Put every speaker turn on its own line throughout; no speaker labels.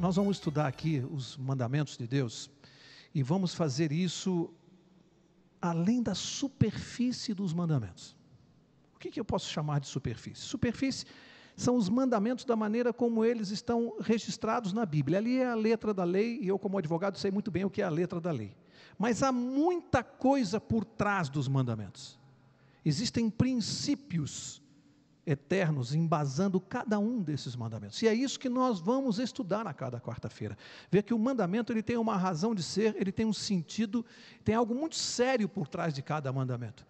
nós vamos estudar aqui os mandamentos de Deus e vamos fazer isso além da superfície dos mandamentos. O que eu posso chamar de superfície? Superfície são os mandamentos da maneira como eles estão registrados na Bíblia. Ali é a letra da lei, e eu como advogado sei muito bem o que é a letra da lei. Mas há muita coisa por trás dos mandamentos. Existem princípios eternos embasando cada um desses mandamentos. E é isso que nós vamos estudar a cada quarta-feira. Ver que o mandamento ele tem uma razão de ser, ele tem um sentido, tem algo muito sério por trás de cada mandamento.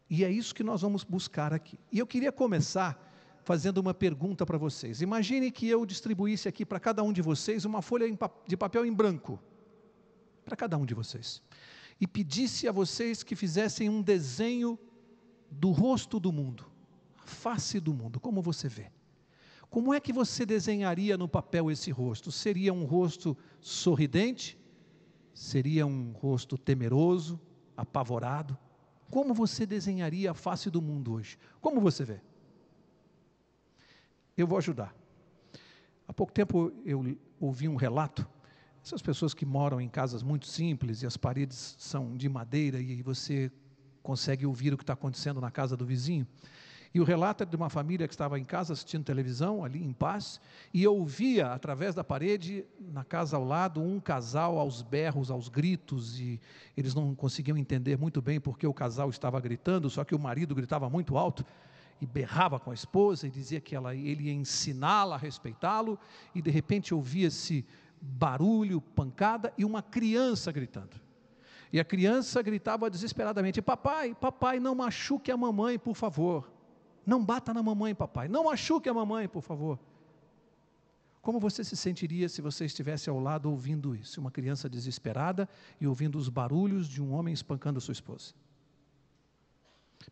E é isso que nós vamos buscar aqui. E eu queria começar fazendo uma pergunta para vocês. Imagine que eu distribuísse aqui para cada um de vocês uma folha de papel em branco, para cada um de vocês, e pedisse a vocês que fizessem um desenho do rosto do mundo, a face do mundo, como você vê. Como é que você desenharia no papel esse rosto? Seria um rosto sorridente? Seria um rosto temeroso, apavorado? Como você desenharia a face do mundo hoje? Como você vê? Eu vou ajudar. Há pouco tempo eu ouvi um relato, essas pessoas que moram em casas muito simples e as paredes são de madeira e você consegue ouvir o que está acontecendo na casa do vizinho. E o relato é de uma família que estava em casa assistindo televisão, ali em paz, e ouvia através da parede, na casa ao lado, um casal aos berros, aos gritos, e eles não conseguiam entender muito bem porque o casal estava gritando, só que o marido gritava muito alto, e berrava com a esposa, e dizia que ele ia ensiná-la a respeitá-lo, e de repente ouvia-se barulho, pancada, e uma criança gritando. E a criança gritava desesperadamente: papai, papai, não machuque a mamãe, por favor. Não bata na mamãe, papai. Não machuque a mamãe, por favor. Como você se sentiria se você estivesse ao lado ouvindo isso? Uma criança desesperada e ouvindo os barulhos de um homem espancando sua esposa.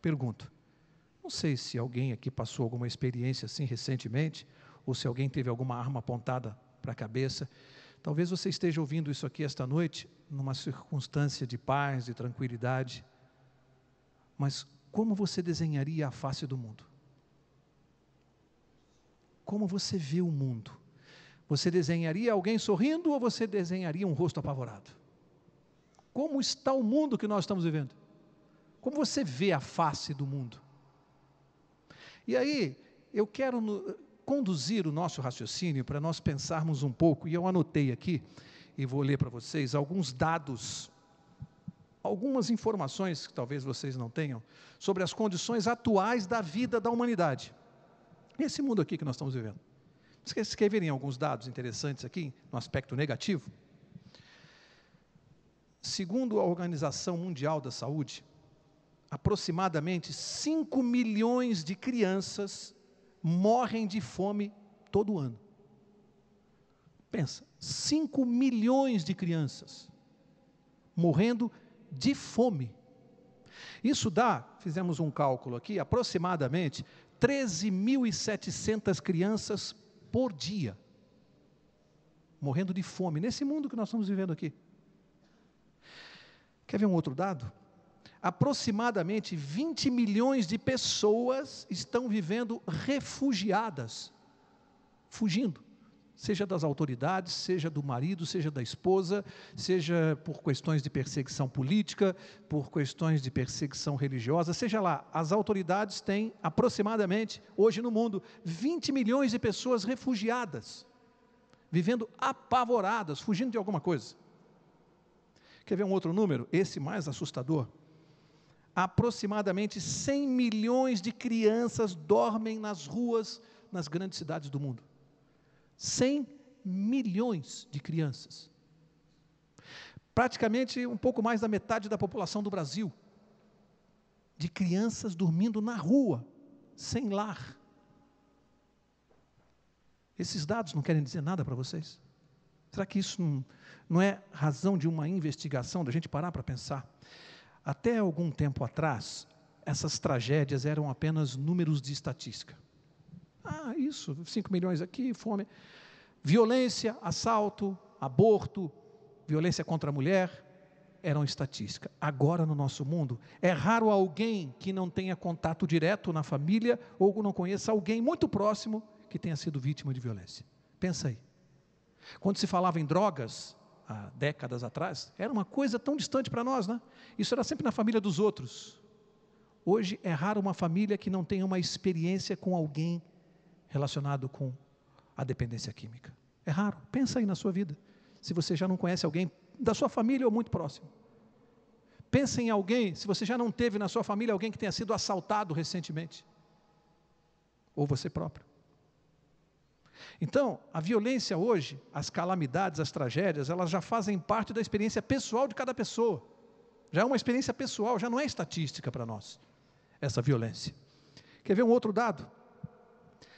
Pergunto, não sei se alguém aqui passou alguma experiência assim recentemente, ou se alguém teve alguma arma apontada para a cabeça. Talvez você esteja ouvindo isso aqui esta noite, numa circunstância de paz, de tranquilidade. Mas como você desenharia a face do mundo? Como você vê o mundo? Você desenharia alguém sorrindo ou você desenharia um rosto apavorado? Como está o mundo que nós estamos vivendo? Como você vê a face do mundo? E aí, eu quero conduzir o nosso raciocínio para nós pensarmos um pouco, e eu anotei aqui, e vou ler para vocês alguns dados, algumas informações que talvez vocês não tenham, sobre as condições atuais da vida da humanidade. Esse mundo aqui que nós estamos vivendo. Vocês querem verem alguns dados interessantes aqui, no aspecto negativo? Segundo a Organização Mundial da Saúde, aproximadamente 5 milhões de crianças morrem de fome todo ano. Pensa, 5 milhões de crianças morrendo de fome. Isso dá, fizemos um cálculo aqui, aproximadamente 13.700 crianças por dia, morrendo de fome, nesse mundo que nós estamos vivendo aqui. Quer ver um outro dado? Aproximadamente 20 milhões de pessoas estão vivendo refugiadas, fugindo, seja das autoridades, seja do marido, seja da esposa, seja por questões de perseguição política, por questões de perseguição religiosa, seja lá, as autoridades têm aproximadamente, hoje no mundo, 20 milhões de pessoas refugiadas, vivendo apavoradas, fugindo de alguma coisa. Quer ver um outro número? Esse mais assustador. Aproximadamente 100 milhões de crianças dormem nas ruas, nas grandes cidades do mundo. 100 milhões de crianças. Praticamente um pouco mais da metade da população do Brasil. De crianças dormindo na rua, sem lar. Esses dados não querem dizer nada para vocês? Será que isso não é razão de uma investigação, da gente parar para pensar? Até algum tempo atrás, essas tragédias eram apenas números de estatística. Ah, isso, 5 milhões aqui, fome. Violência, assalto, aborto, violência contra a mulher, eram estatística. Agora no nosso mundo, é raro alguém que não tenha contato direto na família, ou não conheça alguém muito próximo que tenha sido vítima de violência. Pensa aí. Quando se falava em drogas, há décadas atrás, era uma coisa tão distante para nós, né? Isso era sempre na família dos outros. Hoje é raro uma família que não tenha uma experiência com alguém relacionado com a dependência química. É raro. Pensa aí na sua vida, se você já não conhece alguém da sua família ou muito próximo. Pensa em alguém, se você já não teve na sua família alguém que tenha sido assaltado recentemente. Ou você próprio. Então, a violência hoje, as calamidades, as tragédias, elas já fazem parte da experiência pessoal de cada pessoa. Já é uma experiência pessoal, já não é estatística para nós, essa violência. Quer ver um outro dado?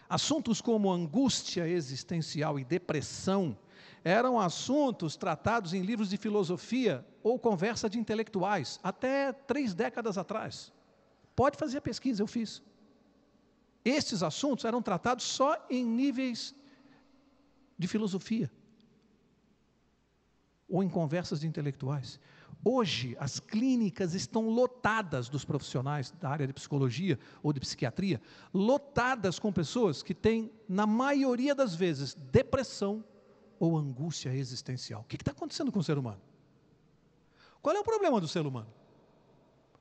Assuntos como angústia existencial e depressão eram assuntos tratados em livros de filosofia ou conversa de intelectuais, até 3 décadas atrás. Pode fazer a pesquisa, eu fiz. Estes assuntos eram tratados só em níveis de filosofia ou em conversas de intelectuais. Hoje, as clínicas estão lotadas dos profissionais da área de psicologia ou de psiquiatria, lotadas com pessoas que têm, na maioria das vezes, depressão ou angústia existencial. O que está acontecendo com o ser humano? Qual é o problema do ser humano?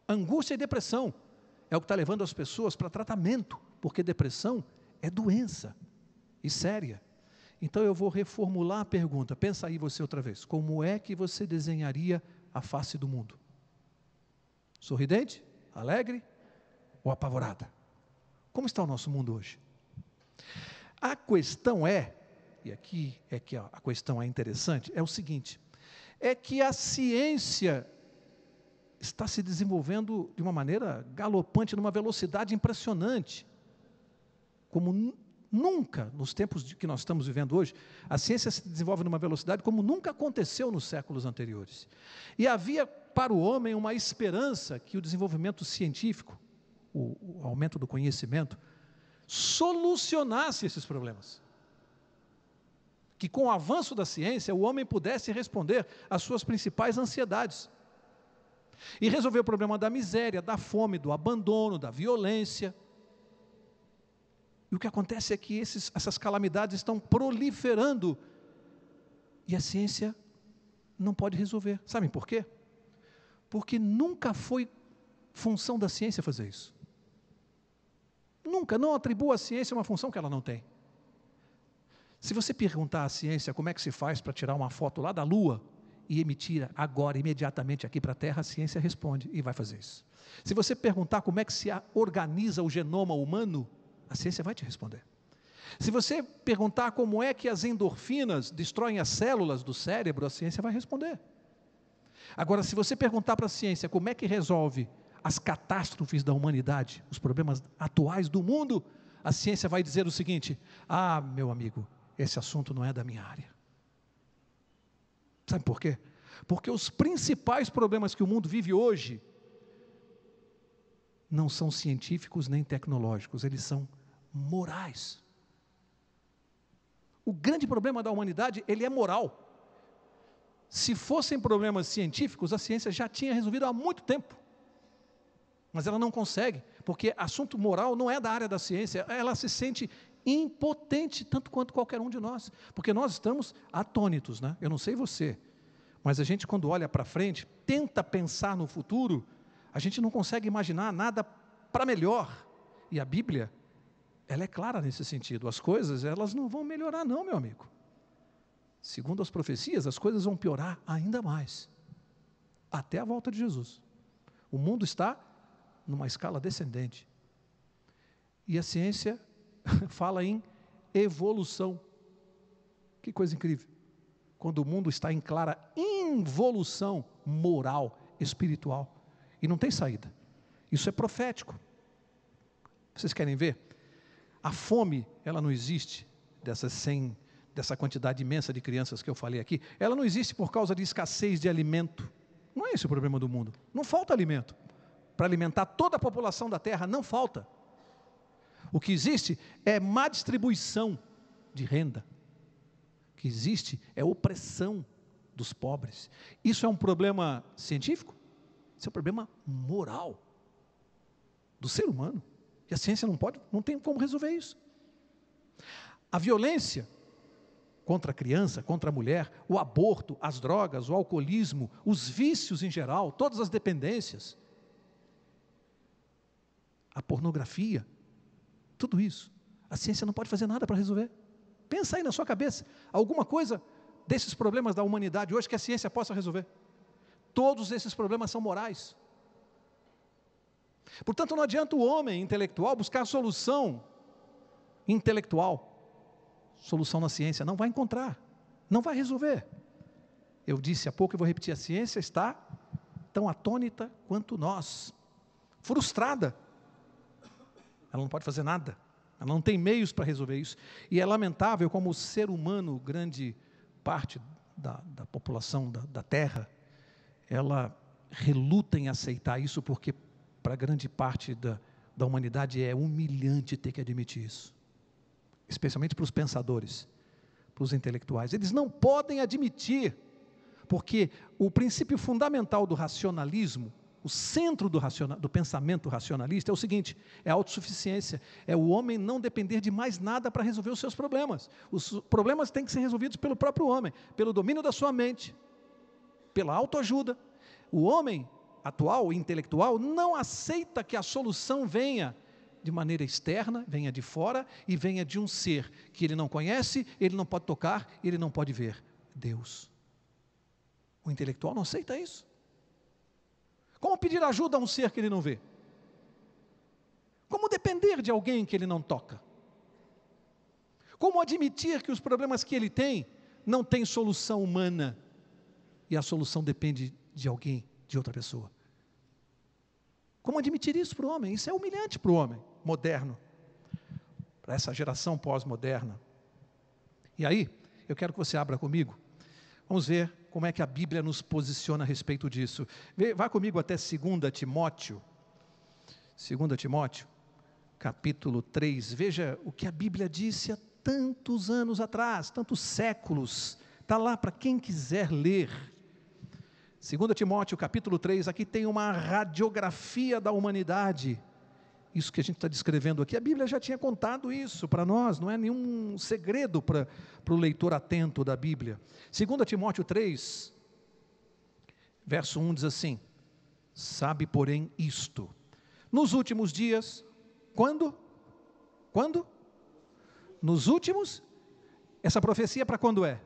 Angústia e depressão é o que está levando as pessoas para tratamento, porque depressão é doença e séria. Então eu vou reformular a pergunta, pensa aí você outra vez, como é que você desenharia a face do mundo? Sorridente, alegre ou apavorada? Como está o nosso mundo hoje? A questão é, e aqui é que a questão é interessante, é o seguinte, é que a ciência está se desenvolvendo de uma maneira galopante, numa velocidade impressionante, como nunca, nos tempos que nós estamos vivendo hoje, a ciência se desenvolve numa velocidade como nunca aconteceu nos séculos anteriores. E havia para o homem uma esperança que o desenvolvimento científico, o aumento do conhecimento, solucionasse esses problemas. Que com o avanço da ciência, o homem pudesse responder às suas principais ansiedades. E resolver o problema da miséria, da fome, do abandono, da violência. E o que acontece é que essas calamidades estão proliferando e a ciência não pode resolver. Sabem por quê? Porque nunca foi função da ciência fazer isso. Nunca, não atribua à ciência uma função que ela não tem. Se você perguntar à ciência como é que se faz para tirar uma foto lá da Lua e emitir agora, imediatamente aqui para a Terra, a ciência responde e vai fazer isso. Se você perguntar como é que se organiza o genoma humano, a ciência vai te responder. Se você perguntar como é que as endorfinas destroem as células do cérebro, a ciência vai responder. Agora, se você perguntar para a ciência como é que resolve as catástrofes da humanidade, os problemas atuais do mundo, a ciência vai dizer o seguinte: ah, meu amigo, esse assunto não é da minha área. Sabe por quê? Porque os principais problemas que o mundo vive hoje não são científicos nem tecnológicos, eles são morais. O grande problema da humanidade, ele é moral. Se fossem problemas científicos, a ciência já tinha resolvido há muito tempo. Mas ela não consegue, porque assunto moral não é da área da ciência, ela se sente impotente, tanto quanto qualquer um de nós, porque nós estamos atônitos, né? Eu não sei você, mas a gente quando olha para frente, tenta pensar no futuro, a gente não consegue imaginar nada para melhor, e a Bíblia, ela é clara nesse sentido, as coisas, elas não vão melhorar não, meu amigo. Segundo as profecias, as coisas vão piorar ainda mais, até a volta de Jesus. O mundo está numa escala descendente, e a ciência fala em evolução. Que coisa incrível, quando o mundo está em clara involução moral, espiritual, e não tem saída. Isso é profético. Vocês querem ver? A fome, ela não existe, dessa quantidade imensa de crianças que eu falei aqui, ela não existe por causa de escassez de alimento. Não é esse o problema do mundo. Não falta alimento. Para alimentar toda a população da terra, não falta. O que existe é má distribuição de renda. O que existe é opressão dos pobres. Isso é um problema científico? Isso é um problema moral do ser humano. E a ciência não tem como resolver isso. A violência contra a criança, contra a mulher, o aborto, as drogas, o alcoolismo, os vícios em geral, todas as dependências, a pornografia, tudo isso. A ciência não pode fazer nada para resolver. Pensa aí na sua cabeça, alguma coisa desses problemas da humanidade hoje que a ciência possa resolver. Todos esses problemas são morais. Portanto, não adianta o homem intelectual buscar solução intelectual. Solução na ciência, não vai encontrar, não vai resolver. Eu disse há pouco, eu vou repetir, a ciência está tão atônita quanto nós, frustrada. Ela não pode fazer nada, ela não tem meios para resolver isso. E é lamentável como o ser humano, grande parte da população da Terra, ela reluta em aceitar isso, porque para grande parte da humanidade é humilhante ter que admitir isso. Especialmente para os pensadores, para os intelectuais. Eles não podem admitir, porque o princípio fundamental do racionalismo, o centro do pensamento racionalista é o seguinte, é a autossuficiência, é o homem não depender de mais nada para resolver os seus problemas. Os problemas têm que ser resolvidos pelo próprio homem, pelo domínio da sua mente, pela autoajuda. O homem atual, intelectual, não aceita que a solução venha de maneira externa, venha de fora e venha de um ser que ele não conhece, ele não pode tocar, ele não pode ver. Deus. O intelectual não aceita isso. Como pedir ajuda a um ser que ele não vê? Como depender de alguém que ele não toca? Como admitir que os problemas que ele tem não têm solução humana e a solução depende de alguém, de outra pessoa? Como admitir isso para o homem? Isso é humilhante para o homem moderno, para essa geração pós-moderna. E aí, eu quero que você abra comigo, vamos ver como é que a Bíblia nos posiciona a respeito disso. Vá comigo até 2 Timóteo, capítulo 3, veja o que a Bíblia disse há tantos anos atrás, tantos séculos, está lá para quem quiser ler. 2 Timóteo, capítulo 3, aqui tem uma radiografia da humanidade. Isso que a gente está descrevendo aqui, a Bíblia já tinha contado isso para nós, não é nenhum segredo para o leitor atento da Bíblia. 2 Timóteo 3, verso 1 diz assim, sabe porém isto, nos últimos dias, quando? Nos últimos, essa profecia para quando é?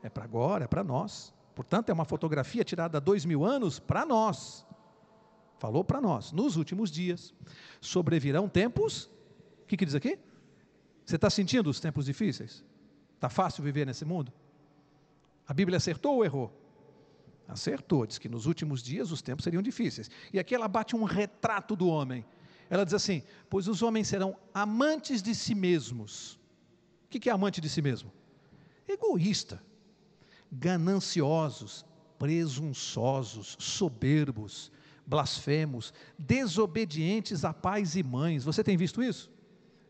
É para agora, é para nós. Portanto, é uma fotografia tirada há 2000 anos para nós. Falou para nós, nos últimos dias, sobrevirão tempos, o que diz aqui? Você está sentindo os tempos difíceis? Está fácil viver nesse mundo? A Bíblia acertou ou errou? Acertou, diz que nos últimos dias os tempos seriam difíceis. E aqui ela bate um retrato do homem. Ela diz assim, pois os homens serão amantes de si mesmos. O que é amante de si mesmo? Egoísta, gananciosos, presunçosos, soberbos, blasfemos, desobedientes a pais e mães. Você tem visto isso?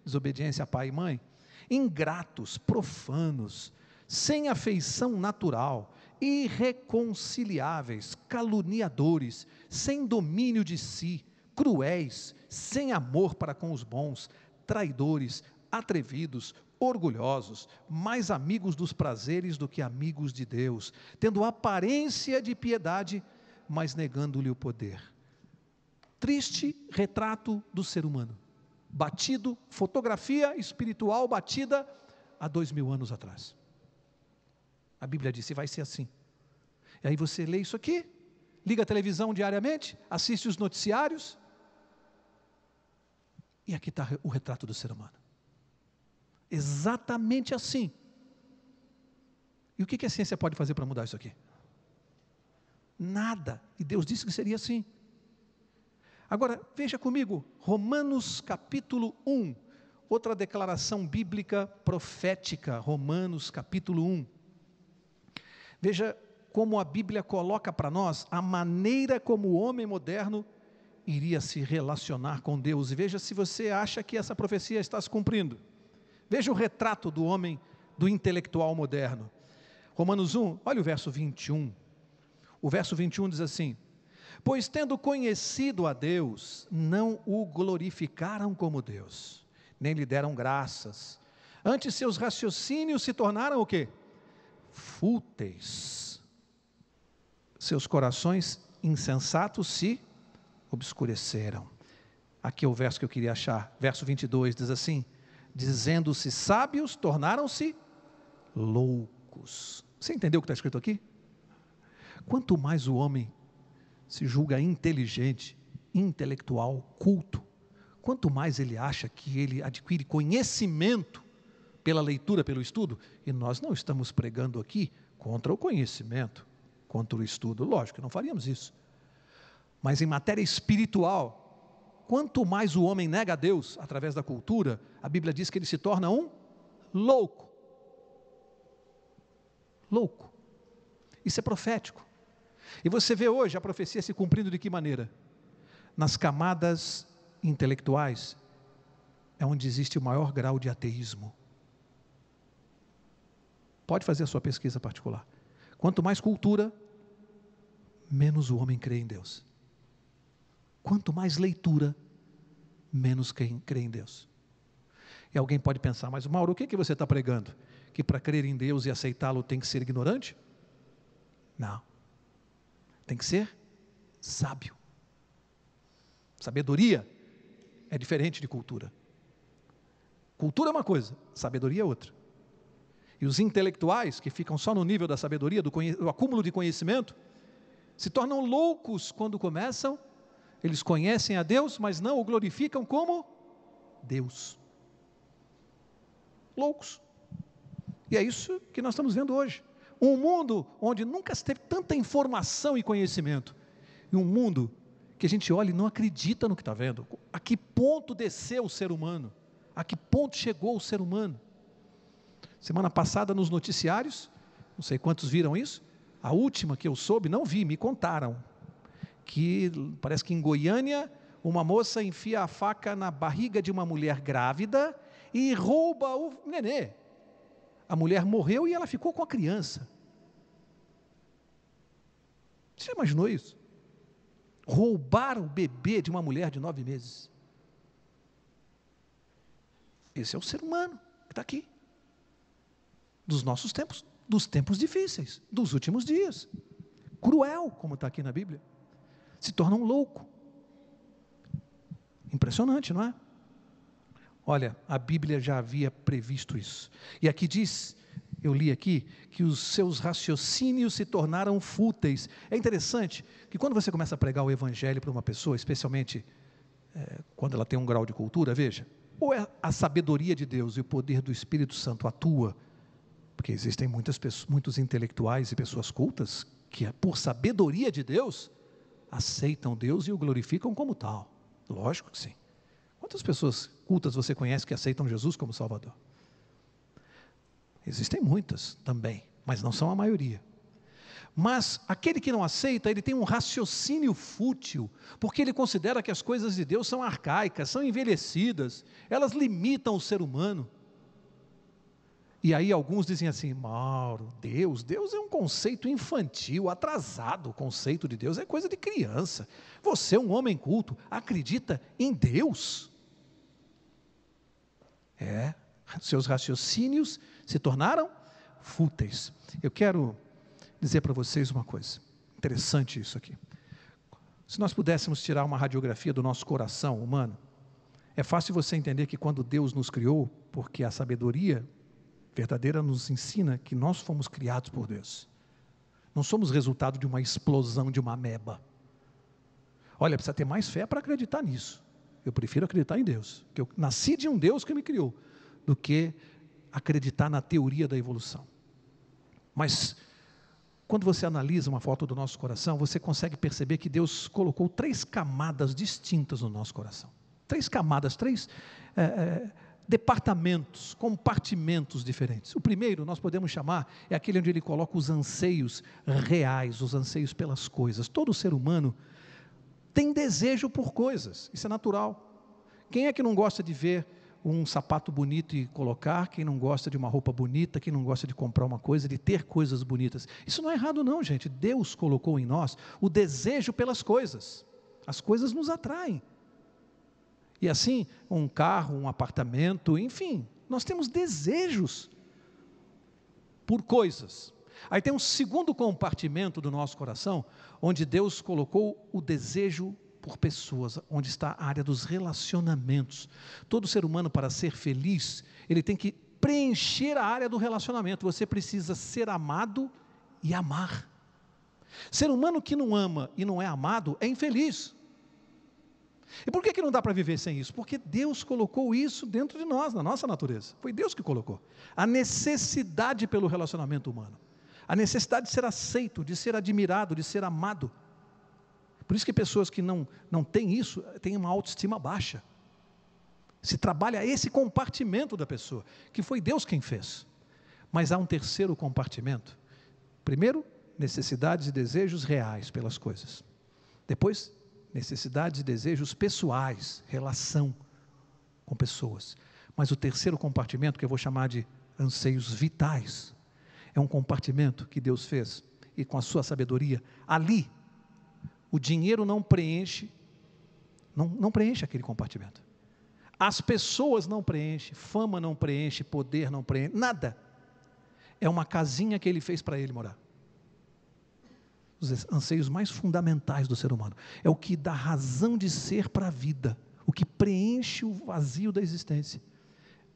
Desobediência a pai e mãe? Ingratos, profanos, sem afeição natural, irreconciliáveis, caluniadores, sem domínio de si, cruéis, sem amor para com os bons, traidores, atrevidos, orgulhosos, mais amigos dos prazeres do que amigos de Deus, tendo aparência de piedade, mas negando-lhe o poder. Triste retrato do ser humano, batido, fotografia espiritual batida há 2000 anos atrás. A Bíblia disse, vai ser assim. E aí você lê isso aqui, liga a televisão diariamente, assiste os noticiários, e aqui está o retrato do ser humano. Exatamente assim. E o que a ciência pode fazer para mudar isso aqui? Nada. E Deus disse que seria assim. Agora, veja comigo, Romanos capítulo 1, outra declaração bíblica profética, Romanos capítulo 1. Veja como a Bíblia coloca para nós a maneira como o homem moderno iria se relacionar com Deus. E veja se você acha que essa profecia está se cumprindo. Veja o retrato do homem, do intelectual moderno. Romanos 1, olha o verso 21. O verso 21 diz assim, pois tendo conhecido a Deus, não o glorificaram como Deus, nem lhe deram graças. Antes seus raciocínios se tornaram o quê? Fúteis. Seus corações insensatos se obscureceram. Aqui é o verso que eu queria achar, verso 22, diz assim: dizendo-se sábios, tornaram-se loucos. Você entendeu o que está escrito aqui? Quanto mais o homem se julga inteligente, intelectual, culto, quanto mais ele acha que ele adquire conhecimento pela leitura, pelo estudo, e nós não estamos pregando aqui contra o conhecimento, contra o estudo, lógico que não faríamos isso, mas em matéria espiritual, quanto mais o homem nega a Deus através da cultura, a Bíblia diz que ele se torna um louco. Louco. Isso é profético. E você vê hoje a profecia se cumprindo de que maneira? Nas camadas intelectuais é onde existe o maior grau de ateísmo. Pode fazer a sua pesquisa particular. Quanto mais cultura, menos o homem crê em Deus. Quanto mais leitura, menos quem crê em Deus. E alguém pode pensar, mas Mauro, o que você está pregando? Que para crer em Deus e aceitá-lo tem que ser ignorante? Não. Tem que ser sábio. Sabedoria é diferente de cultura. Cultura é uma coisa, sabedoria é outra. E os intelectuais, que ficam só no nível da sabedoria, do acúmulo de conhecimento, se tornam loucos quando começam. Eles conhecem a Deus, mas não o glorificam como Deus. Loucos. E é isso que nós estamos vendo hoje. Um mundo onde nunca se teve tanta informação e conhecimento. E um mundo que a gente olha e não acredita no que está vendo. A que ponto desceu o ser humano? A que ponto chegou o ser humano? Semana passada nos noticiários, não sei quantos viram isso, a última que eu soube, não vi, me contaram, que parece que em Goiânia, uma moça enfia a faca na barriga de uma mulher grávida e rouba o nenê. A mulher morreu e ela ficou com a criança. Você imaginou isso? Roubar o bebê de uma mulher de 9 meses. Esse é o ser humano que está aqui. Dos nossos tempos, dos tempos difíceis, dos últimos dias. Cruel, como está aqui na Bíblia. Se torna um louco. Impressionante, não é? Olha, a Bíblia já havia previsto isso. E aqui diz, eu li aqui, que os seus raciocínios se tornaram fúteis. É interessante que quando você começa a pregar o Evangelho para uma pessoa, especialmente quando ela tem um grau de cultura, veja, ou é a sabedoria de Deus e o poder do Espírito Santo atua, porque existem muitos intelectuais e pessoas cultas que, por sabedoria de Deus, aceitam Deus e o glorificam como tal. Lógico que sim. Quantas pessoas cultas você conhece que aceitam Jesus como Salvador? Existem muitas também, mas não são a maioria. Mas aquele que não aceita, ele tem um raciocínio fútil, porque ele considera que as coisas de Deus são arcaicas, são envelhecidas, elas limitam o ser humano. E aí alguns dizem assim, Mauro, Deus é um conceito infantil, atrasado. O conceito de Deus é coisa de criança. Você é um homem culto, acredita em Deus? Seus raciocínios se tornaram fúteis. Eu quero dizer para vocês uma coisa, interessante isso aqui. Se nós pudéssemos tirar uma radiografia do nosso coração humano, é fácil você entender que quando Deus nos criou, porque a sabedoria verdadeira nos ensina que nós fomos criados por Deus. Não somos resultado de uma explosão de uma ameba. Olha, precisa ter mais fé para acreditar nisso. Eu prefiro acreditar em Deus, que eu nasci de um Deus que me criou, do que acreditar na teoria da evolução. Mas quando você analisa uma foto do nosso coração, você consegue perceber que Deus colocou 3 camadas distintas no nosso coração. 3 camadas, 3 departamentos, compartimentos diferentes. O primeiro, nós podemos chamar, é aquele onde ele coloca os anseios reais, os anseios pelas coisas. Todo ser humano tem desejo por coisas, isso é natural. Quem é que não gosta de ver um sapato bonito e colocar? Quem não gosta de uma roupa bonita? Quem não gosta de comprar uma coisa, de ter coisas bonitas? Isso não é errado não, gente. Deus colocou em nós o desejo pelas coisas. As coisas nos atraem. E assim, um carro, um apartamento, enfim, Nós temos desejos por coisas. Aí tem um segundo compartimento do nosso coração, onde Deus colocou o desejo por pessoas, onde está a área dos relacionamentos. Todo ser humano, para ser feliz, ele tem que preencher a área do relacionamento. Você precisa ser amado e amar. Ser humano que não ama e não é amado é infeliz. E por que não dá para viver sem isso? Porque Deus colocou isso dentro de nós, na nossa natureza. Foi Deus que colocou. A necessidade pelo relacionamento humano. A necessidade de ser aceito, de ser admirado, de ser amado. Por isso que pessoas que não têm isso, têm uma autoestima baixa. Se trabalha esse compartimento da pessoa, que foi Deus quem fez. Mas há um terceiro compartimento. Primeiro, necessidades e desejos reais pelas coisas. Depois, necessidades e desejos pessoais, relação com pessoas. Mas o terceiro compartimento, que eu vou chamar de anseios vitais, é um compartimento que Deus fez, e com a sua sabedoria, ali, o dinheiro não preenche aquele compartimento. As pessoas não preenchem, fama não preenche, poder não preenche, nada. É uma casinha que Ele fez para ele morar. Os anseios mais fundamentais do ser humano. É o que dá razão de ser para a vida, o que preenche o vazio da existência.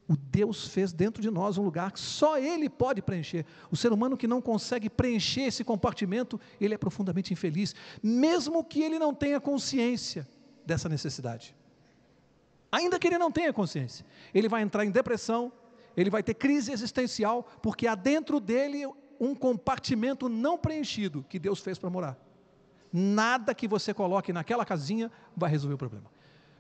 O Deus fez dentro de nós um lugar que só Ele pode preencher. O ser humano que não consegue preencher esse compartimento, ele é profundamente infeliz, mesmo que ele não tenha consciência dessa necessidade. Ainda que ele não tenha consciência, ele vai entrar em depressão, ele vai ter crise existencial, porque há dentro dele um compartimento não preenchido que Deus fez para morar. Nada que você coloque naquela casinha vai resolver o problema.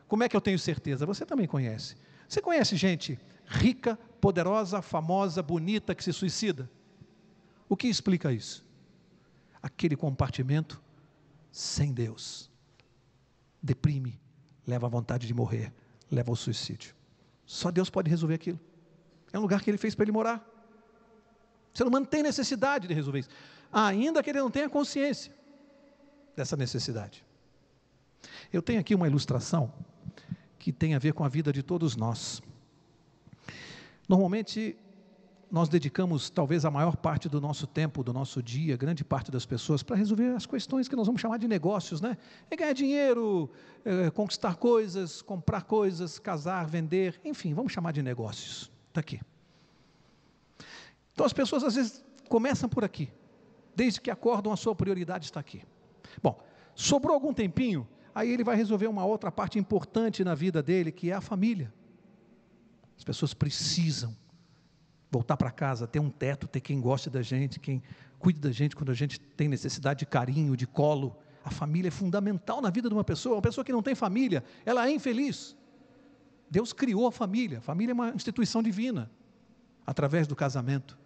Como é que eu tenho certeza? Você também conhece. Você conhece gente rica, poderosa, famosa, bonita, que se suicida? O que explica isso? Aquele compartimento sem Deus. Deprime, leva à vontade de morrer, leva ao suicídio. Só Deus pode resolver aquilo. É um lugar que Ele fez para ele morar. O ser humano tem necessidade de resolver isso, ainda que ele não tenha consciência dessa necessidade. Eu tenho aqui uma ilustração que tem a ver com a vida de todos nós. Normalmente, nós dedicamos talvez a maior parte do nosso tempo, do nosso dia, grande parte das pessoas, para resolver as questões que nós vamos chamar de negócios, né? É ganhar dinheiro, conquistar coisas, comprar coisas, casar, vender, enfim, vamos chamar de negócios. Está aqui. Então as pessoas às vezes começam por aqui, desde que acordam a sua prioridade está aqui. Bom, sobrou algum tempinho, aí ele vai resolver uma outra parte importante na vida dele, que é a família. As pessoas precisam voltar para casa, ter um teto, ter quem goste da gente, quem cuide da gente quando a gente tem necessidade de carinho, de colo. A família é fundamental na vida de uma pessoa que não tem família, ela é infeliz. Deus criou a família é uma instituição divina, através do casamento.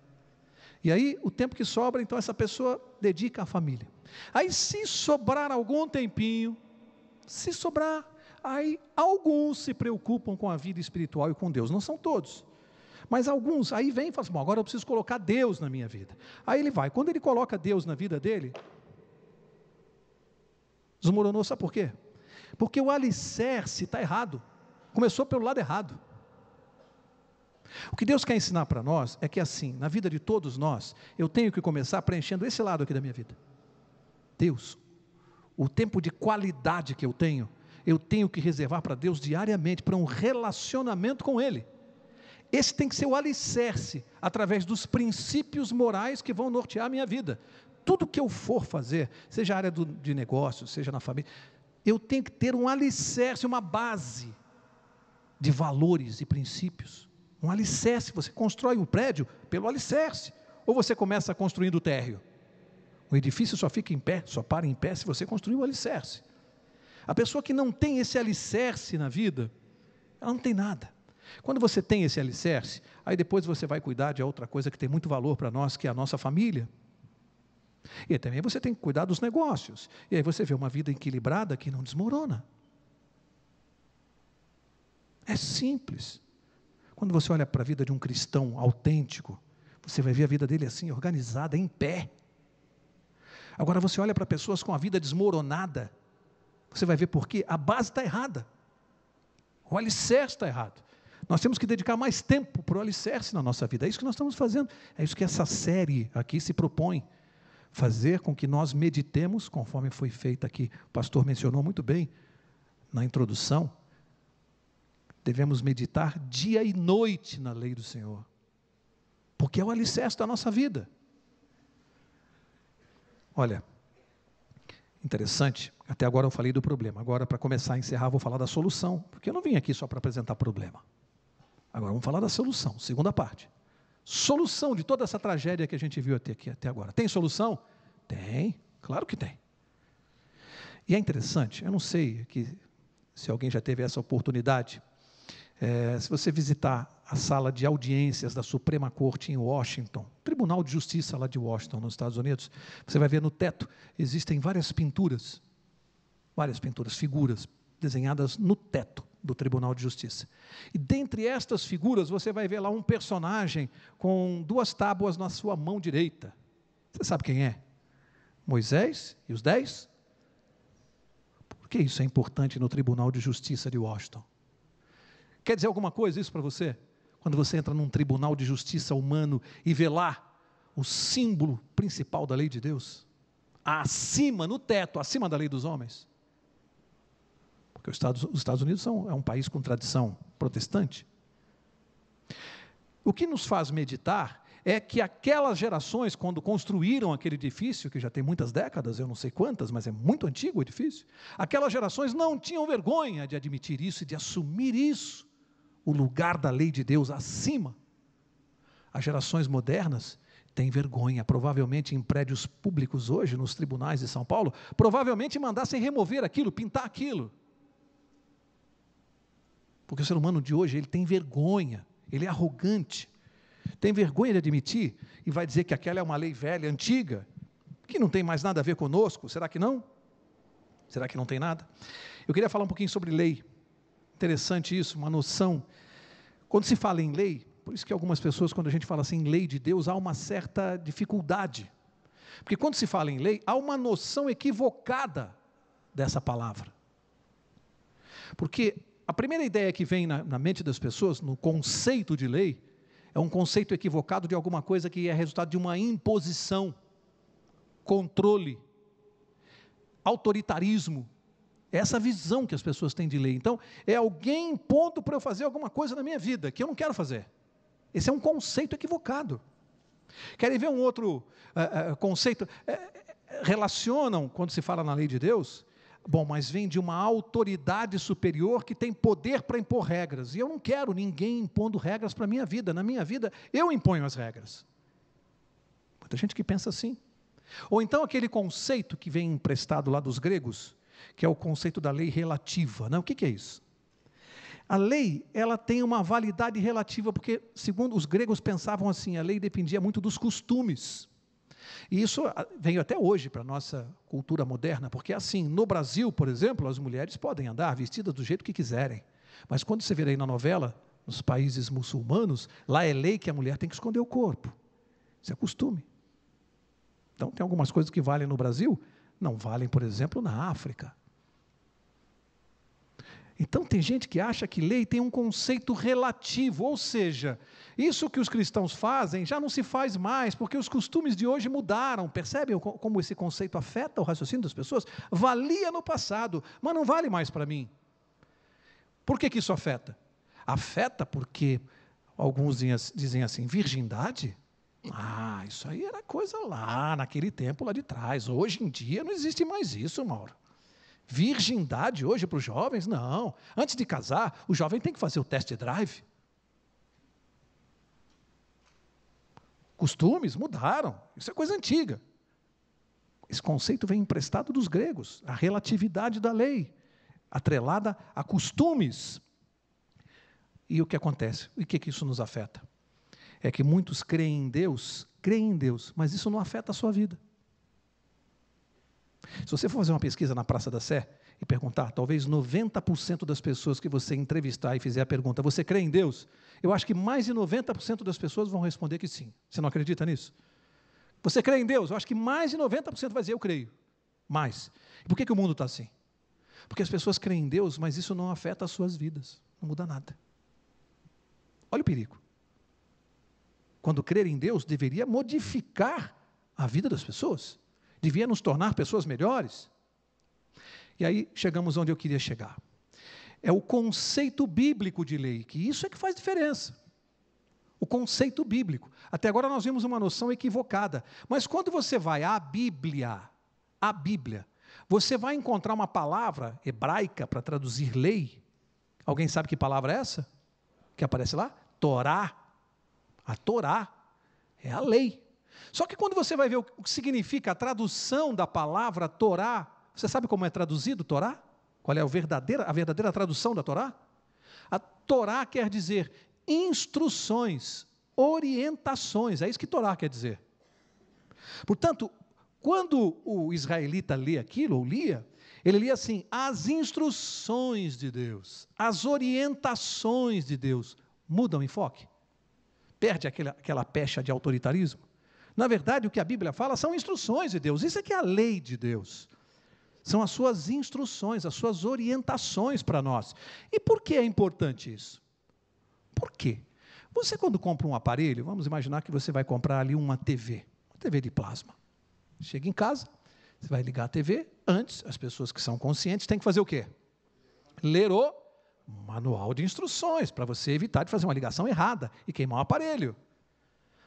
E aí, o tempo que sobra, então, essa pessoa dedica à família. Aí, se sobrar algum tempinho, aí alguns se preocupam com a vida espiritual e com Deus. Não são todos, mas alguns, aí vem e fala assim, bom, agora eu preciso colocar Deus na minha vida. Aí ele vai, quando ele coloca Deus na vida dele, desmoronou, sabe por quê? Porque o alicerce está errado, começou pelo lado errado. O que Deus quer ensinar para nós é que assim, na vida de todos nós, eu tenho que começar preenchendo esse lado aqui da minha vida. Deus, o tempo de qualidade que eu tenho que reservar para Deus diariamente, para um relacionamento com Ele. Esse tem que ser o alicerce, através dos princípios morais que vão nortear a minha vida. Tudo que eu for fazer, seja a área de negócios, seja na família, eu tenho que ter um alicerce, uma base de valores e princípios. Um alicerce, você constrói um prédio pelo alicerce, ou você começa construindo o térreo. O edifício só fica em pé, só para em pé se você construir o alicerce. A pessoa que não tem esse alicerce na vida, ela não tem nada. Quando você tem esse alicerce, aí depois você vai cuidar de outra coisa que tem muito valor para nós, que é a nossa família. E também você tem que cuidar dos negócios. E aí você vê uma vida equilibrada que não desmorona. É simples. Quando você olha para a vida de um cristão autêntico, você vai ver a vida dele assim, organizada, em pé. Agora você olha para pessoas com a vida desmoronada, você vai ver por quê? A base está errada. O alicerce está errado. Nós temos que dedicar mais tempo para o alicerce na nossa vida. É isso que nós estamos fazendo. É isso que essa série aqui se propõe. Fazer com que nós meditemos, conforme foi feita aqui. O pastor mencionou muito bem na introdução. Devemos meditar dia e noite na lei do Senhor. Porque é o alicerce da nossa vida. Olha, interessante, até agora eu falei do problema. Agora, para começar a encerrar, vou falar da solução. Porque eu não vim aqui só para apresentar problema. Agora vamos falar da solução, segunda parte. Solução de toda essa tragédia que a gente viu até agora. Tem solução? Tem, claro que tem. E é interessante, eu não sei se alguém já teve essa oportunidade, se você visitar a sala de audiências da Suprema Corte em Washington, Tribunal de Justiça lá de Washington, nos Estados Unidos, você vai ver no teto, existem várias pinturas, figuras desenhadas no teto do Tribunal de Justiça. E dentre estas figuras, você vai ver lá um personagem com 2 tábuas na sua mão direita. Você sabe quem é? Moisés e os 10? Por que isso é importante no Tribunal de Justiça de Washington? Quer dizer alguma coisa isso para você? Quando você entra num tribunal de justiça humano e vê lá o símbolo principal da lei de Deus, acima, no teto, acima da lei dos homens. Porque os Estados Unidos é um país com tradição protestante. O que nos faz meditar é que aquelas gerações, quando construíram aquele edifício, que já tem muitas décadas, eu não sei quantas, mas é muito antigo o edifício, aquelas gerações não tinham vergonha de admitir isso e de assumir isso, o lugar da lei de Deus acima. As gerações modernas têm vergonha, provavelmente em prédios públicos hoje, nos tribunais de São Paulo, provavelmente mandassem remover aquilo, pintar aquilo. Porque o ser humano de hoje, ele tem vergonha, ele é arrogante, tem vergonha de admitir e vai dizer que aquela é uma lei velha, antiga, que não tem mais nada a ver conosco. Será que não? Será que não tem nada? Eu queria falar um pouquinho sobre lei. Interessante isso, uma noção. Quando se fala em lei, por isso que algumas pessoas, quando a gente fala assim, lei de Deus, há uma certa dificuldade. Porque quando se fala em lei, há uma noção equivocada dessa palavra. Porque a primeira ideia que vem na mente das pessoas, no conceito de lei, é um conceito equivocado de alguma coisa que é resultado de uma imposição, controle, autoritarismo. É essa visão que as pessoas têm de lei. Então, é alguém impondo para eu fazer alguma coisa na minha vida, que eu não quero fazer. Esse é um conceito equivocado. Querem ver um outro conceito? Relacionam, quando se fala na lei de Deus, bom, mas vem de uma autoridade superior que tem poder para impor regras. E eu não quero ninguém impondo regras para a minha vida. Na minha vida, eu imponho as regras. Muita gente que pensa assim. Ou então aquele conceito que vem emprestado lá dos gregos, que é o conceito da lei relativa. Né? O que é isso? A lei, ela tem uma validade relativa, porque, segundo os gregos pensavam assim, a lei dependia muito dos costumes. E isso veio até hoje para a nossa cultura moderna, porque assim, no Brasil, por exemplo, as mulheres podem andar vestidas do jeito que quiserem, mas quando você vê aí na novela, nos países muçulmanos, lá é lei que a mulher tem que esconder o corpo. Isso é costume. Então, tem algumas coisas que valem no Brasil, não valem, por exemplo, na África. Então, tem gente que acha que lei tem um conceito relativo, ou seja, isso que os cristãos fazem já não se faz mais, porque os costumes de hoje mudaram. Percebem como esse conceito afeta o raciocínio das pessoas? Valia no passado, mas não vale mais para mim. Por que isso afeta? Afeta porque alguns dizem assim, virgindade? Ah, isso aí era coisa lá, naquele tempo lá de trás. Hoje em dia não existe mais isso, Mauro. Virgindade hoje para os jovens? Não. Antes de casar, o jovem tem que fazer o test drive. Costumes mudaram. Isso é coisa antiga. Esse conceito vem emprestado dos gregos. A relatividade da lei, atrelada a costumes. E o que acontece? E o que isso nos afeta? É que muitos creem em Deus, mas isso não afeta a sua vida. Se você for fazer uma pesquisa na Praça da Sé e perguntar, talvez 90% das pessoas que você entrevistar e fizer a pergunta, você crê em Deus? Eu acho que mais de 90% das pessoas vão responder que sim. Você não acredita nisso? Você crê em Deus? Eu acho que mais de 90% vai dizer, eu creio. Mais. E por que o mundo está assim? Porque as pessoas creem em Deus, mas isso não afeta as suas vidas. Não muda nada. Olha o perigo. Quando crer em Deus, deveria modificar a vida das pessoas. Devia nos tornar pessoas melhores. E aí chegamos onde eu queria chegar. É o conceito bíblico de lei, que isso é que faz diferença. O conceito bíblico. Até agora nós vimos uma noção equivocada. Mas quando você vai à Bíblia, você vai encontrar uma palavra hebraica para traduzir lei. Alguém sabe que palavra é essa? Que aparece lá? Torá. A Torá é a lei. Só que quando você vai ver o que significa a tradução da palavra Torá, você sabe como é traduzido Torá? Qual é a verdadeira tradução da Torá? A Torá quer dizer instruções, orientações, é isso que Torá quer dizer. Portanto, quando o israelita lê aquilo, ou lia, ele lia assim, as instruções de Deus, as orientações de Deus, mudam o enfoque? Perde aquela pecha de autoritarismo? Na verdade, o que a Bíblia fala são instruções de Deus, isso é que é a lei de Deus. São as suas instruções, as suas orientações para nós. E por que é importante isso? Por quê? Você quando compra um aparelho, vamos imaginar que você vai comprar ali uma TV de plasma. Chega em casa, você vai ligar a TV, antes, as pessoas que são conscientes têm que fazer o quê? Ler o manual de instruções, para você evitar de fazer uma ligação errada e queimar o aparelho.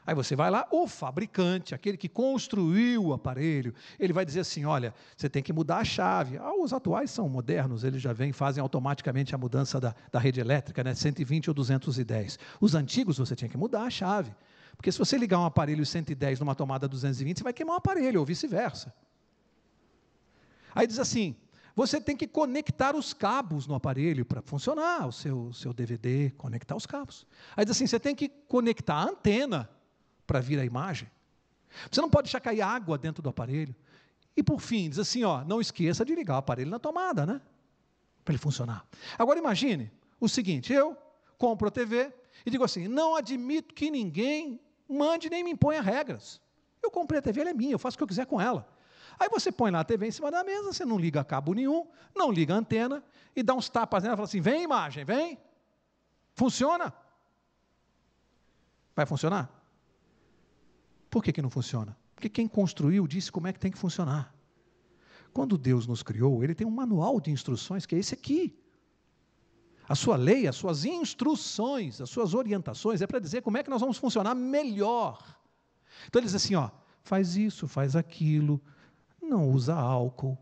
Aí você vai lá, o fabricante, aquele que construiu o aparelho, ele vai dizer assim, olha, você tem que mudar a chave. Os atuais são modernos, eles já fazem automaticamente a mudança da rede elétrica, né, 120 ou 210. Os antigos você tinha que mudar a chave, porque se você ligar um aparelho 110 numa tomada 220, você vai queimar um aparelho, ou vice-versa. Aí diz assim, você tem que conectar os cabos no aparelho para funcionar, o seu DVD, conectar os cabos. Aí diz assim, você tem que conectar a antena para vir a imagem. Você não pode deixar cair água dentro do aparelho. E por fim, diz assim, não esqueça de ligar o aparelho na tomada, né? Para ele funcionar. Agora imagine o seguinte, eu compro a TV e digo assim, não admito que ninguém mande nem me imponha regras. Eu comprei a TV, ela é minha, eu faço o que eu quiser com ela. Aí você põe lá a TV em cima da mesa, você não liga cabo nenhum, não liga a antena, e dá uns tapas nela e fala assim, vem imagem, vem. Funciona? Vai funcionar? Por que não funciona? Porque quem construiu disse como é que tem que funcionar. Quando Deus nos criou, Ele tem um manual de instruções, que é esse aqui. A sua lei, as suas instruções, as suas orientações, é para dizer como é que nós vamos funcionar melhor. Então Ele diz assim, faz isso, faz aquilo, não usa álcool.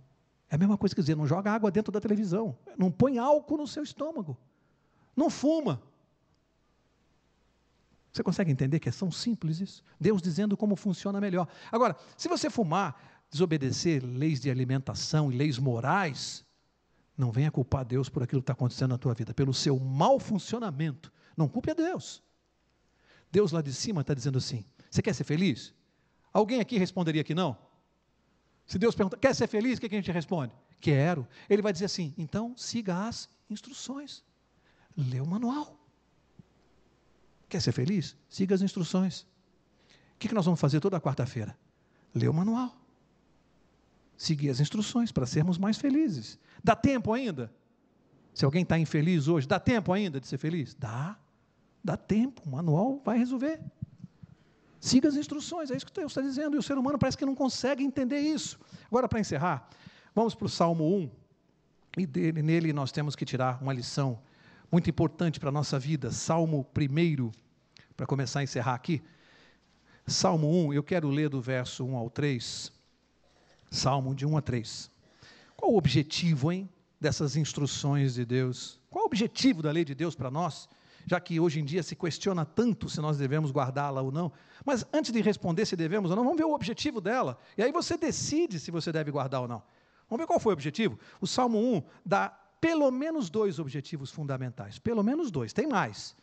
É a mesma coisa que dizer, não joga água dentro da televisão, não põe álcool no seu estômago, não fuma. Você consegue entender que é tão simples isso? Deus dizendo como funciona melhor. Agora, se você fumar, desobedecer leis de alimentação e leis morais, não venha culpar Deus por aquilo que está acontecendo na tua vida, pelo seu mau funcionamento. Não culpe a Deus. Deus lá de cima está dizendo assim, você quer ser feliz? Alguém aqui responderia que não? Se Deus perguntar, quer ser feliz? O que a gente responde? Quero. Ele vai dizer assim, então siga as instruções. Lê o manual. Quer ser feliz? Siga as instruções. O que nós vamos fazer toda quarta-feira? Ler o manual. Seguir as instruções para sermos mais felizes. Dá tempo ainda? Se alguém está infeliz hoje, dá tempo ainda de ser feliz? Dá tempo, o manual vai resolver. Siga as instruções, é isso que Deus está dizendo, e o ser humano parece que não consegue entender isso. Agora, para encerrar, vamos para o Salmo 1, e nele nós temos que tirar uma lição muito importante para a nossa vida. Salmo 1, para começar a encerrar aqui. Salmo 1, eu quero ler do verso 1 ao 3. Salmo de 1 a 3. Qual o objetivo, dessas instruções de Deus? Qual o objetivo da lei de Deus para nós? Já que hoje em dia se questiona tanto se nós devemos guardá-la ou não. Mas antes de responder se devemos ou não, vamos ver o objetivo dela. E aí você decide se você deve guardar ou não. Vamos ver qual foi o objetivo? O Salmo 1 dá pelo menos 2 objetivos fundamentais. Pelo menos 2, tem mais.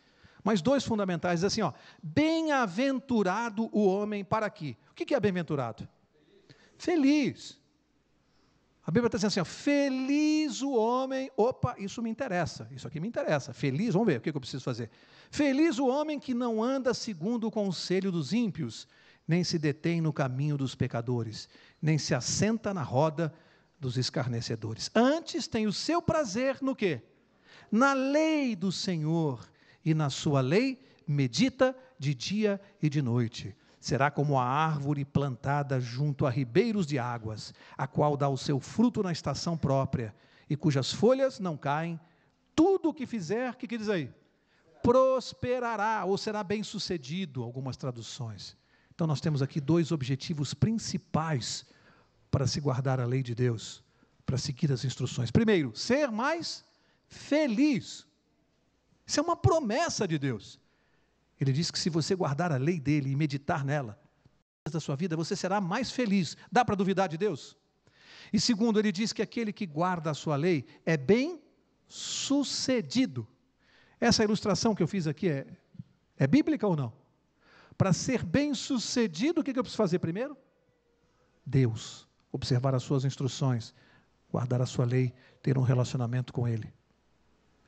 Mas 2 fundamentais, diz assim, bem-aventurado o homem para aqui. O que é bem-aventurado? Feliz. A Bíblia está dizendo assim, feliz o homem, isso me interessa, isso aqui me interessa, feliz, vamos ver, o que eu preciso fazer? Feliz o homem que não anda segundo o conselho dos ímpios, nem se detém no caminho dos pecadores, nem se assenta na roda dos escarnecedores. Antes tem o seu prazer no quê? Na lei do Senhor, e na sua lei medita de dia e de noite. Será como a árvore plantada junto a ribeiros de águas, a qual dá o seu fruto na estação própria, e cujas folhas não caem. Tudo o que fizer, o que diz aí? Prosperará, ou será bem-sucedido, algumas traduções. Então nós temos aqui dois objetivos principais para se guardar a lei de Deus, para seguir as instruções. Primeiro, ser mais feliz. Isso é uma promessa de Deus. Ele diz que se você guardar a lei dele e meditar nela, da sua vida, você será mais feliz. Dá para duvidar de Deus? E segundo, ele diz que aquele que guarda a sua lei é bem-sucedido. Essa ilustração que eu fiz aqui é bíblica ou não? Para ser bem-sucedido, o que eu preciso fazer primeiro? Deus. Observar as suas instruções, guardar a sua lei, ter um relacionamento com Ele.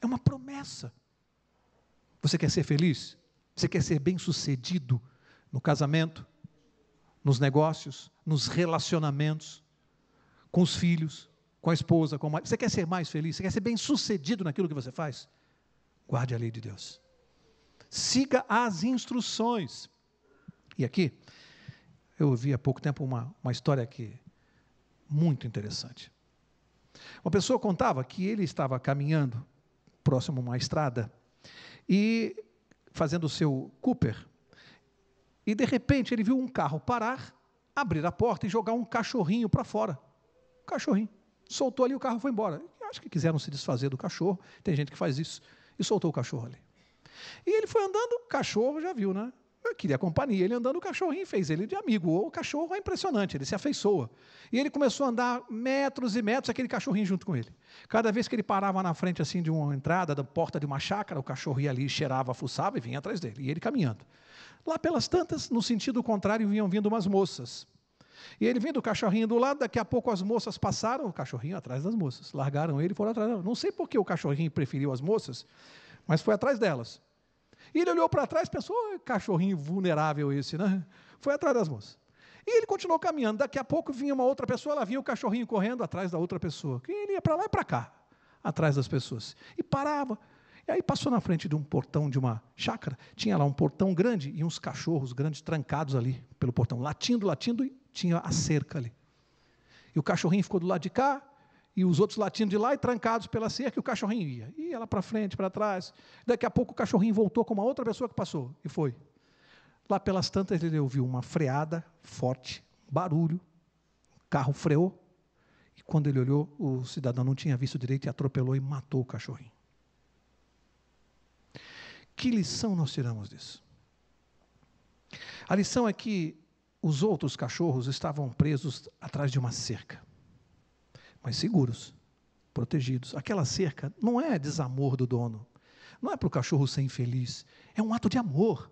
É uma promessa. Você quer ser feliz? Você quer ser bem-sucedido no casamento, nos negócios, nos relacionamentos, com os filhos, com a esposa, com o marido? Você quer ser mais feliz? Você quer ser bem-sucedido naquilo que você faz? Guarde a lei de Deus. Siga as instruções. E aqui, eu ouvi há pouco tempo uma história aqui muito interessante. Uma pessoa contava que ele estava caminhando próximo a uma estrada e fazendo o seu Cooper, e de repente ele viu um carro parar, abrir a porta e jogar um cachorrinho para fora. Um cachorrinho. Soltou ali, o carro foi embora. Acho que quiseram se desfazer do cachorro, tem gente que faz isso, e soltou o cachorro ali. E ele foi andando, o cachorro já viu, né? Eu queria companhia, ele andando, o cachorrinho fez ele de amigo. O cachorro é impressionante, ele se afeiçoa. E ele começou a andar metros e metros, aquele cachorrinho junto com ele. Cada vez que ele parava na frente assim de uma entrada, da porta de uma chácara, o cachorro ia ali, cheirava, fuçava e vinha atrás dele. E ele caminhando. Lá pelas tantas, no sentido contrário, vinham vindo umas moças. E ele vindo o cachorrinho do lado, daqui a pouco as moças passaram, o cachorrinho atrás das moças. Largaram ele e foram atrás delas. Não sei por que o cachorrinho preferiu as moças, mas foi atrás delas. E ele olhou para trás e pensou, cachorrinho vulnerável esse, né? Foi atrás das moças. E ele continuou caminhando. Daqui a pouco vinha uma outra pessoa, ela vinha o cachorrinho correndo atrás da outra pessoa. E ele ia para lá e para cá, atrás das pessoas. E parava. E aí passou na frente de um portão de uma chácara. Tinha lá um portão grande e uns cachorros grandes trancados ali pelo portão. Latindo, e tinha a cerca ali. E o cachorrinho ficou do lado de cá, e os outros latindo de lá e trancados pela cerca, e o cachorrinho ia. Ia lá para frente, para trás. Daqui a pouco o cachorrinho voltou com uma outra pessoa que passou, e foi. Lá pelas tantas ele ouviu uma freada forte, barulho, o carro freou, e quando ele olhou, o cidadão não tinha visto direito e atropelou e matou o cachorrinho. Que lição nós tiramos disso? A lição é que os outros cachorros estavam presos atrás de uma cerca, mas seguros, protegidos. Aquela cerca não é desamor do dono, não é para o cachorro ser infeliz, é um ato de amor.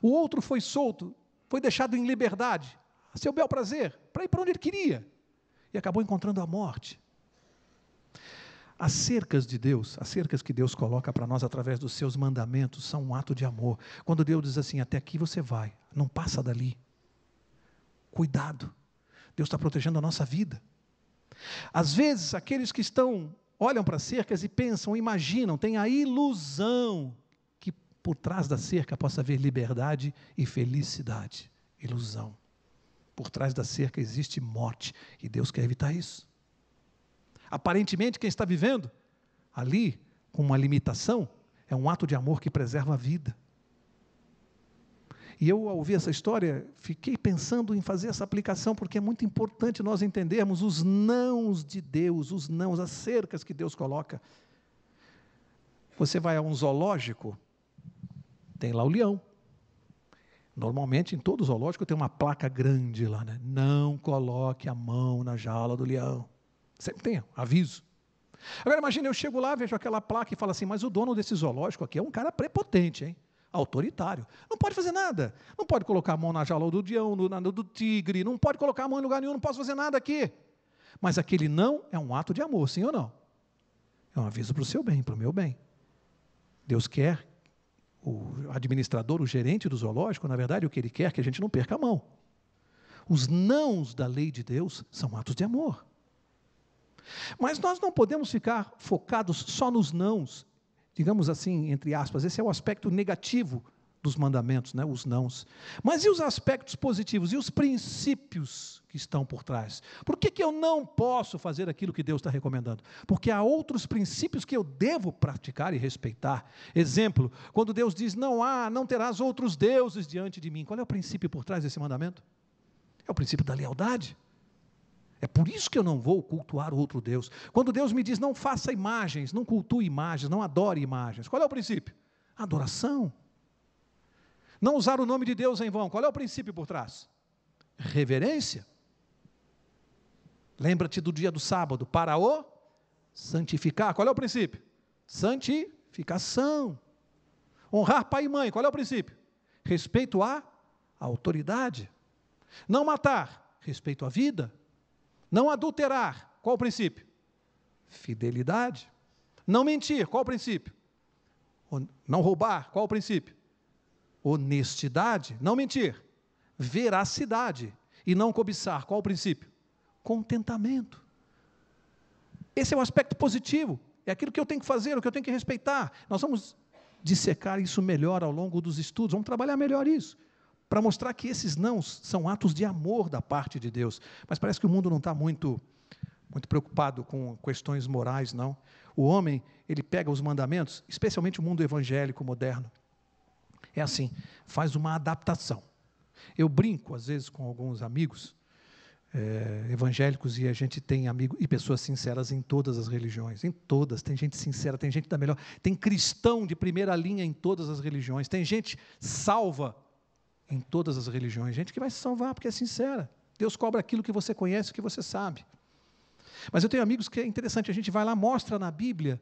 O outro foi solto, foi deixado em liberdade, a seu bel prazer, para ir para onde ele queria, e acabou encontrando a morte. As cercas de Deus, as cercas que Deus coloca para nós através dos seus mandamentos, são um ato de amor. Quando Deus diz assim, até aqui você vai, não passa dali. Cuidado, Deus está protegendo a nossa vida. Às vezes, aqueles que olham para as cercas e pensam, imaginam, têm a ilusão que por trás da cerca possa haver liberdade e felicidade. Ilusão. Por trás da cerca existe morte, e Deus quer evitar isso. Aparentemente, quem está vivendo ali, com uma limitação, é um ato de amor que preserva a vida. E eu, ao ouvir essa história, fiquei pensando em fazer essa aplicação, porque é muito importante nós entendermos os nãos de Deus, os nãos, as cercas que Deus coloca. Você vai a um zoológico, tem lá o leão. Normalmente, em todo zoológico, tem uma placa grande lá, né? Não coloque a mão na jaula do leão. Sempre tem, aviso. Agora, imagina, eu chego lá, vejo aquela placa e falo assim, mas o dono desse zoológico aqui é um cara prepotente, hein? Autoritário. Não pode fazer nada. Não pode colocar a mão na jaula do leão, do tigre, não pode colocar a mão em lugar nenhum, não posso fazer nada aqui. Mas aquele não é um ato de amor, sim ou não? É um aviso para o seu bem, para o meu bem. Deus quer, o administrador, o gerente do zoológico, na verdade, o que ele quer é que a gente não perca a mão. Os nãos da lei de Deus são atos de amor. Mas nós não podemos ficar focados só nos nãos, digamos assim, entre aspas, esse é o aspecto negativo dos mandamentos, né? Os nãos. Mas e os aspectos positivos? E os princípios que estão por trás? Por que eu não posso fazer aquilo que Deus está recomendando? Porque há outros princípios que eu devo praticar e respeitar. Exemplo, quando Deus diz, não terás outros deuses diante de mim. Qual é o princípio por trás desse mandamento? É o princípio da lealdade. É por isso que eu não vou cultuar outro Deus. Quando Deus me diz, não faça imagens, não cultue imagens, não adore imagens. Qual é o princípio? Adoração. Não usar o nome de Deus em vão. Qual é o princípio por trás? Reverência. Lembra-te do dia do sábado para o santificar. Qual é o princípio? Santificação. Honrar pai e mãe. Qual é o princípio? Respeito à autoridade. Não matar. Respeito à vida. Não adulterar. Qual o princípio? Fidelidade. Não mentir. Qual o princípio? Não roubar. Qual o princípio? Honestidade. Não mentir. Veracidade. E não cobiçar. Qual o princípio? Contentamento. Esse é o aspecto positivo. É aquilo que eu tenho que fazer, o que eu tenho que respeitar. Nós vamos dissecar isso melhor ao longo dos estudos. Vamos trabalhar melhor isso. Para mostrar que esses nãos são atos de amor da parte de Deus. Mas parece que o mundo não está muito preocupado com questões morais, não. O homem, ele pega os mandamentos, especialmente o mundo evangélico moderno. É assim, faz uma adaptação. Eu brinco, às vezes, com alguns amigos evangélicos, e a gente tem amigos e pessoas sinceras em todas as religiões. Em todas, tem gente sincera, tem gente da melhor. Tem cristão de primeira linha em todas as religiões. Tem gente salva em todas as religiões, gente que vai se salvar porque é sincera. Deus cobra aquilo que você conhece, que você sabe. Mas eu tenho amigos que é interessante, a gente vai lá, mostra na Bíblia,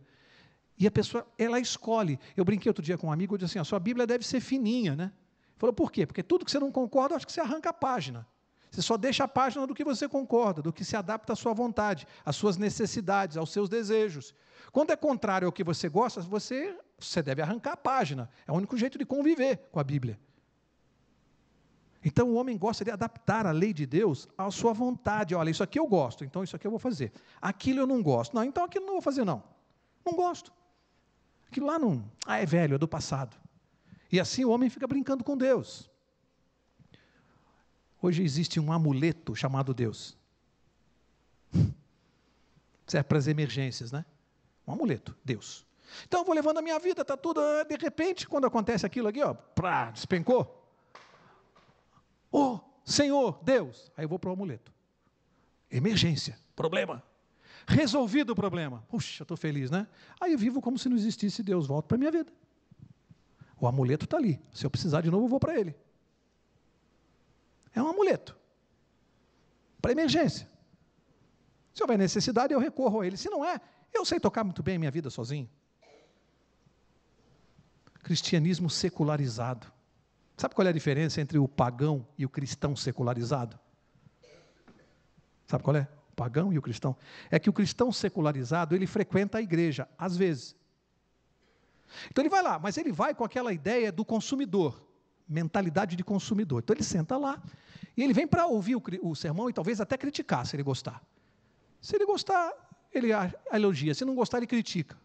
e a pessoa, ela escolhe. Eu brinquei outro dia com um amigo, eu disse assim, a sua Bíblia deve ser fininha, né? Ele falou, por quê? Porque tudo que você não concorda, eu acho que você arranca a página. Você só deixa a página do que você concorda, do que se adapta à sua vontade, às suas necessidades, aos seus desejos. Quando é contrário ao que você gosta, você deve arrancar a página. É o único jeito de conviver com a Bíblia. Então o homem gosta de adaptar a lei de Deus à sua vontade. Olha, isso aqui eu gosto, então isso aqui eu vou fazer. Aquilo eu não gosto. Não, então aquilo eu não vou fazer, não. Não gosto. Aquilo lá não... é velho, é do passado. E assim o homem fica brincando com Deus. Hoje existe um amuleto chamado Deus. Serve para as emergências, né? Um amuleto, Deus. Então eu vou levando a minha vida, está tudo... De repente, quando acontece aquilo aqui, despencou. Senhor, Deus. Aí eu vou para o amuleto. Emergência, problema. Resolvido o problema. Puxa, estou feliz, né? Aí eu vivo como se não existisse Deus. Volto para a minha vida. O amuleto está ali. Se eu precisar de novo, eu vou para ele. É um amuleto. Para emergência. Se houver necessidade, eu recorro a ele. Se não é, eu sei tocar muito bem a minha vida sozinho. Cristianismo secularizado. Sabe qual é a diferença entre o pagão e o cristão secularizado? Sabe qual é? O pagão e o cristão. É que o cristão secularizado, ele frequenta a igreja, às vezes. Então ele vai lá, mas ele vai com aquela ideia do consumidor, mentalidade de consumidor. Então ele senta lá, e ele vem para ouvir o sermão e talvez até criticar, se ele gostar. Se ele gostar, ele elogia. Se não gostar, ele critica.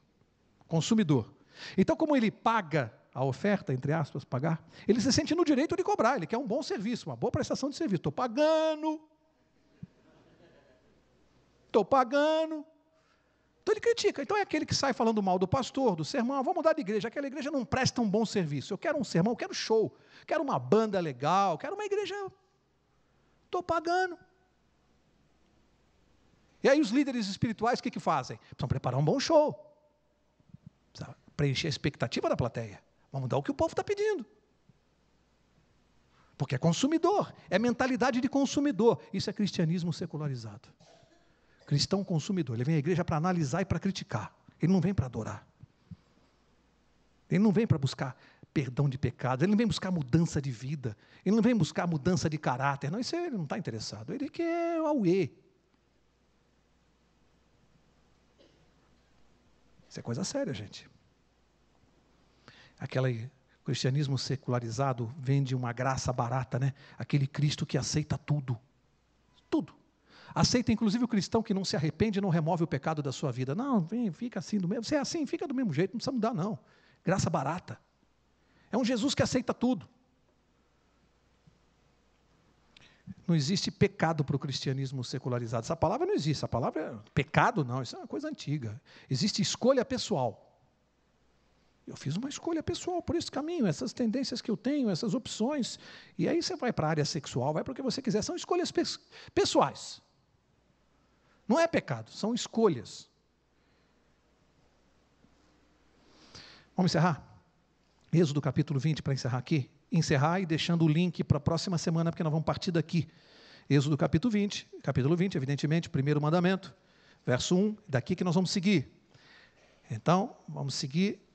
Consumidor. Então, como ele paga a oferta, entre aspas, pagar, ele se sente no direito de cobrar, ele quer um bom serviço, uma boa prestação de serviço. Estou pagando. Então ele critica. Então é aquele que sai falando mal do pastor, do sermão, vou mudar de igreja, aquela igreja não presta um bom serviço, eu quero um sermão, eu quero show, quero uma banda legal, quero uma igreja, estou pagando. E aí os líderes espirituais, o que fazem? Precisam preparar um bom show, precisa preencher a expectativa da plateia. Vamos dar o que o povo está pedindo. Porque é consumidor, é mentalidade de consumidor. Isso é cristianismo secularizado. Cristão consumidor, ele vem à igreja para analisar e para criticar. Ele não vem para adorar. Ele não vem para buscar perdão de pecados, ele não vem buscar mudança de vida, ele não vem buscar mudança de caráter. Não, isso ele não está interessado, ele quer o auê. Isso é coisa séria, gente. Aquele cristianismo secularizado vende uma graça barata, né? Aquele Cristo que aceita tudo. Tudo. Aceita inclusive o cristão que não se arrepende e não remove o pecado da sua vida. Não, fica assim do mesmo. Você é assim, fica do mesmo jeito, não precisa mudar não. Graça barata. É um Jesus que aceita tudo. Não existe pecado para o cristianismo secularizado. Essa palavra não existe. Essa palavra é pecado, não. Isso é uma coisa antiga. Existe escolha pessoal. Eu fiz uma escolha pessoal por esse caminho, essas tendências que eu tenho, essas opções. E aí você vai para a área sexual, vai para o que você quiser. São escolhas pessoais. Não é pecado, são escolhas. Vamos encerrar? Êxodo capítulo 20, para encerrar aqui. Encerrar e deixando o link para a próxima semana, porque nós vamos partir daqui. Êxodo capítulo 20, evidentemente, primeiro mandamento, verso 1, daqui que nós vamos seguir. Então, vamos seguir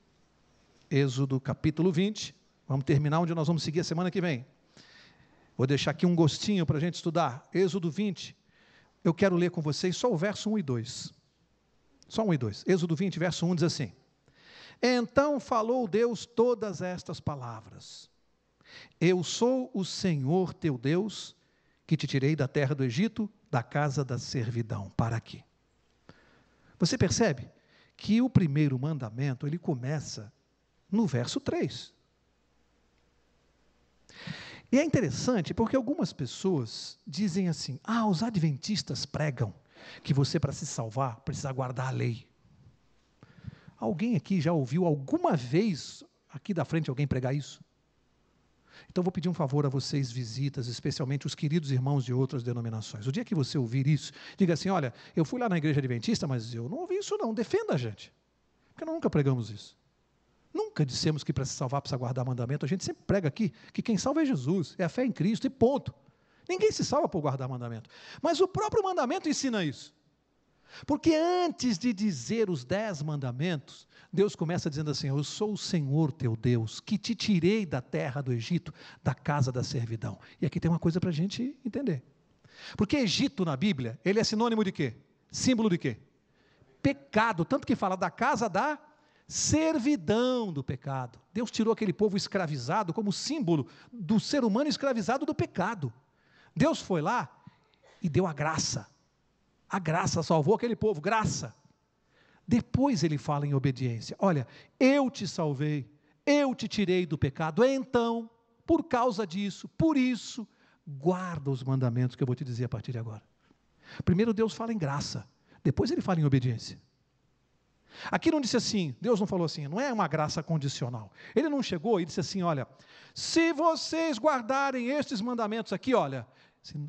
Êxodo capítulo 20, vamos terminar onde nós vamos seguir a semana que vem. Vou deixar aqui um gostinho para a gente estudar. Êxodo 20, eu quero ler com vocês só o verso 1 e 2. Só 1 e 2. Êxodo 20, verso 1 diz assim: Então falou Deus todas estas palavras: Eu sou o Senhor teu Deus, que te tirei da terra do Egito, da casa da servidão. Para aqui. Você percebe que o primeiro mandamento, ele começa no verso 3. E é interessante porque algumas pessoas dizem assim: os adventistas pregam que você, para se salvar, precisa guardar a lei. Alguém aqui já ouviu alguma vez, aqui da frente, alguém pregar isso? Então, vou pedir um favor a vocês, visitas, especialmente os queridos irmãos de outras denominações. O dia que você ouvir isso, diga assim: olha, eu fui lá na igreja adventista, mas eu não ouvi isso não, defenda a gente. Porque nós nunca pregamos isso. Nunca dissemos que para se salvar precisa guardar mandamento. A gente sempre prega aqui que quem salva é Jesus, é a fé em Cristo e ponto. Ninguém se salva por guardar mandamento. Mas o próprio mandamento ensina isso. Porque antes de dizer os 10 mandamentos, Deus começa dizendo assim: eu sou o Senhor teu Deus, que te tirei da terra do Egito, da casa da servidão. E aqui tem uma coisa para a gente entender. Porque Egito na Bíblia, ele é sinônimo de quê? Símbolo de quê? Pecado, tanto que fala da casa da servidão do pecado. Deus tirou aquele povo escravizado como símbolo do ser humano escravizado do pecado. Deus foi lá e deu a graça. A graça salvou aquele povo, graça. Depois ele fala em obediência: olha, eu te salvei, eu te tirei do pecado, então, por causa disso, por isso, guarda os mandamentos que eu vou te dizer a partir de agora. Primeiro Deus fala em graça, depois ele fala em obediência. Aqui não disse assim, Deus não falou assim, não é uma graça condicional. Ele não chegou e disse assim: olha, se vocês guardarem estes mandamentos aqui, olha,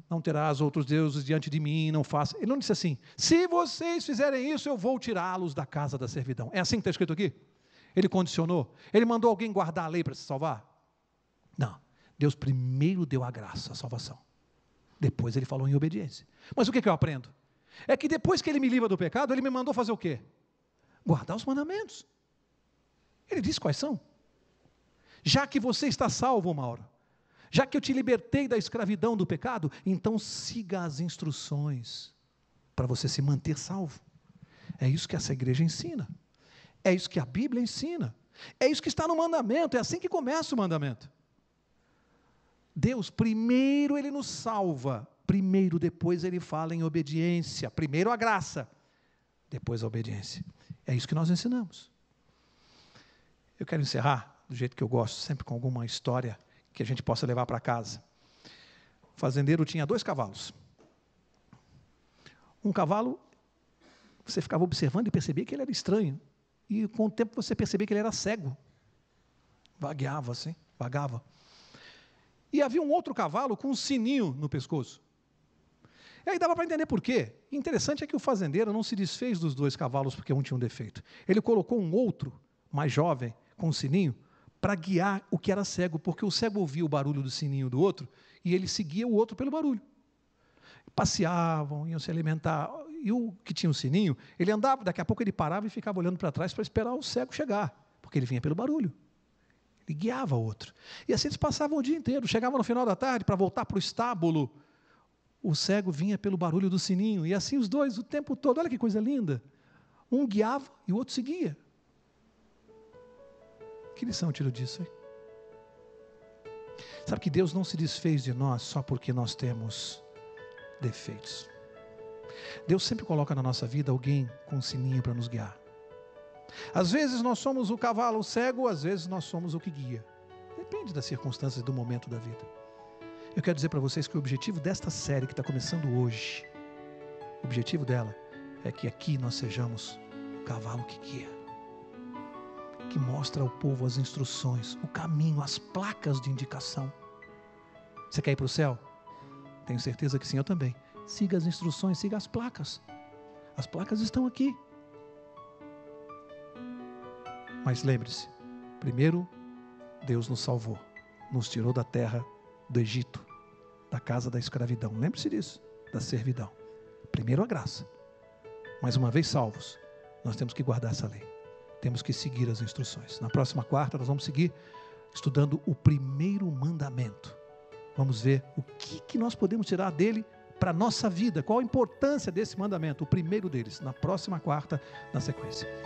não terás outros deuses diante de mim, não faça. Ele não disse assim: se vocês fizerem isso, eu vou tirá-los da casa da servidão. É assim que está escrito aqui? Ele condicionou? Ele mandou alguém guardar a lei para se salvar? Não. Deus primeiro deu a graça, a salvação. Depois ele falou em obediência. Mas o que eu aprendo? É que depois que ele me livra do pecado, ele me mandou fazer o quê? Guardar os mandamentos. Ele diz quais são. Já que você está salvo, Mauro, já que eu te libertei da escravidão do pecado, então siga as instruções para você se manter salvo. É isso que essa igreja ensina. É isso que a Bíblia ensina. É isso que está no mandamento. É assim que começa o mandamento. Deus, primeiro ele nos salva. Primeiro, depois ele fala em obediência. Primeiro a graça, depois a obediência. É isso que nós ensinamos. Eu quero encerrar do jeito que eu gosto, sempre com alguma história que a gente possa levar para casa. O fazendeiro tinha 2 cavalos. Um cavalo, você ficava observando e percebia que ele era estranho. E com o tempo você percebia que ele era cego. Vagueava assim, vagava. E havia um outro cavalo com um sininho no pescoço. E aí dava para entender por quê. E interessante é que o fazendeiro não se desfez dos 2 cavalos porque um tinha um defeito. Ele colocou um outro, mais jovem, com um sininho, para guiar o que era cego, porque o cego ouvia o barulho do sininho do outro, e ele seguia o outro pelo barulho. Passeavam, iam se alimentar, e o que tinha o sininho, ele andava, daqui a pouco ele parava e ficava olhando para trás para esperar o cego chegar, porque ele vinha pelo barulho. Ele guiava o outro. E assim eles passavam o dia inteiro. Chegavam no final da tarde para voltar para o estábulo, o cego vinha pelo barulho do sininho, e assim os 2 o tempo todo. Olha que coisa linda. Um guiava e o outro seguia. Que lição eu tiro disso, hein? Sabe que Deus não se desfez de nós só porque nós temos defeitos. Deus sempre coloca na nossa vida alguém com um sininho para nos guiar. Às vezes nós somos o cavalo cego, às vezes nós somos o que guia. Depende das circunstâncias e do momento da vida. Eu quero dizer para vocês que o objetivo desta série que está começando hoje, o objetivo dela é que aqui nós sejamos o cavalo que guia, que mostra ao povo as instruções, o caminho, as placas de indicação. Você quer ir para o céu? Tenho certeza que sim, eu também. Siga as instruções, siga as placas. As placas estão aqui. Mas lembre-se, primeiro Deus nos salvou, nos tirou da terra do Egito, da casa da escravidão. Lembre-se disso, da servidão. Primeiro a graça. Mas uma vez salvos, nós temos que guardar essa lei. Temos que seguir as instruções. Na próxima quarta nós vamos seguir estudando o primeiro mandamento. Vamos ver o que nós podemos tirar dele para a nossa vida. Qual a importância desse mandamento, o primeiro deles. Na próxima quarta, na sequência.